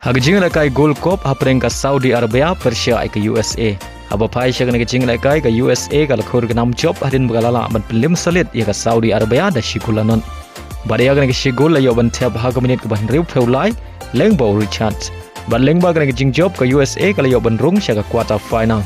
Hagjing lakai Gold Cup hapreng ka Saudi Arabia Persia ke USA. Haba pai syagan ke jing lakai ke USA kala khur ke nam job hadin bagalala ban Pynliem salit ya ke Saudi Arabia da shigulanon. Badia kan ke shigul la yo ban tab ha ka minit ke ban riu pheulai leng bo Richard. Ban leng ba kan ke jing job ke USA kala yo ban Rung sya ka quarter final.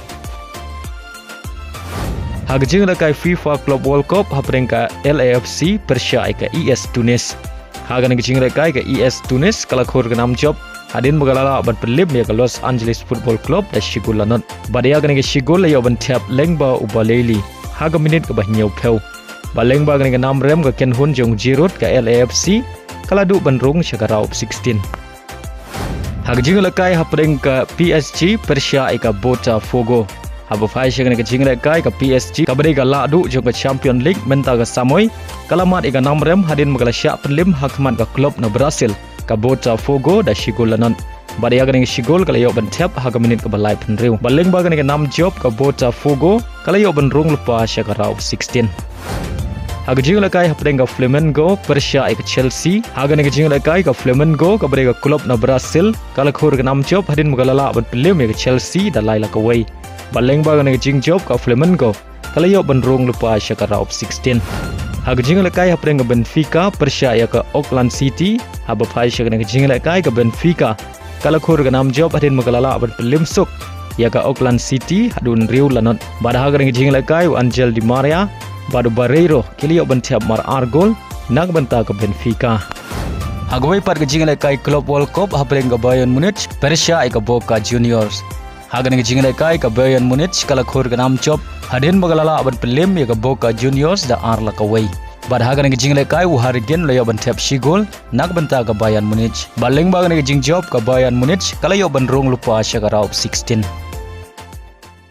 Hagjing lakai FIFA Club World Cup hapreng ka LAFC Persia ke ES Tunis. Hagan ke jing lakai ke ES Tunis kala khur ke nam job hadin bagalala ban Pynliem ya ke Los Angeles Football Club da shigulanon. Badia kan ke shigul la yo ban tab leng ba ubaleli ha ka minit ke ban nyau pheu. Baleng ba kan ke nam rem ke ken hun jong jirut ke LAFC kala du ban Rung sya ka raup 16. Hagjing lakai hapreng ke PSG Persia ke Botafogo. Haba fai syagan ke jing lakai ke PSG kabari ka la du jong ke Champion League menta ke Samoy kalamat ika nam rem hadin magala sya Pynliem hakman ke klub na Brazil ka Botafogo da shigulanon. Badia kan ke shigul kala yo ban tap ha ka minit ke balai penriu. Baleng ba kan ke nam job ke Botafogo kala yo ban Rung lupa sya ka raup 16. Hagjing lakai hapreng ke Flamengo Persia ke Chelsea. Hagan ke jing lakai ke Flamengo kabari ke klub na Brazil kala khur ke nam job hadin magalala ban Pynliem ke Chelsea da lai la ka wei. Baleng ba kan ke jing job ke Flamengo kala yo ban Rung lupa sya ka raup 16. Hagjing lakai hapreng ke Benfica Persia ke Auckland City. Haba pai syagan ke jing lakai ke Benfica kala khur ke nam job hadin magalala ban Pynliem suk ya ke Auckland City hadun riu lanot. Bada hagan ke jing lakai Angel Di Maria badu Barreiro kili yo ban tiap mar argol nak banta ke Benfica. Hagwai par ke jing lakai Club World Cup hapreng ke Bayarn Munich Persia ke Boca Juniors. Hagan ke jing lakai ke Bayarn Munich kala khur ke nam job hadin magalala ban Pynliem ya ke Boca Juniors da ar la ka wei. Bad hagan ke jing lakai Uharigen layo ban tap shigol nak banta ke Bayarn Munich. Baleng ba ke jing job ke Bayarn Munich kala yo ban Rung lupa sya ka raup 16.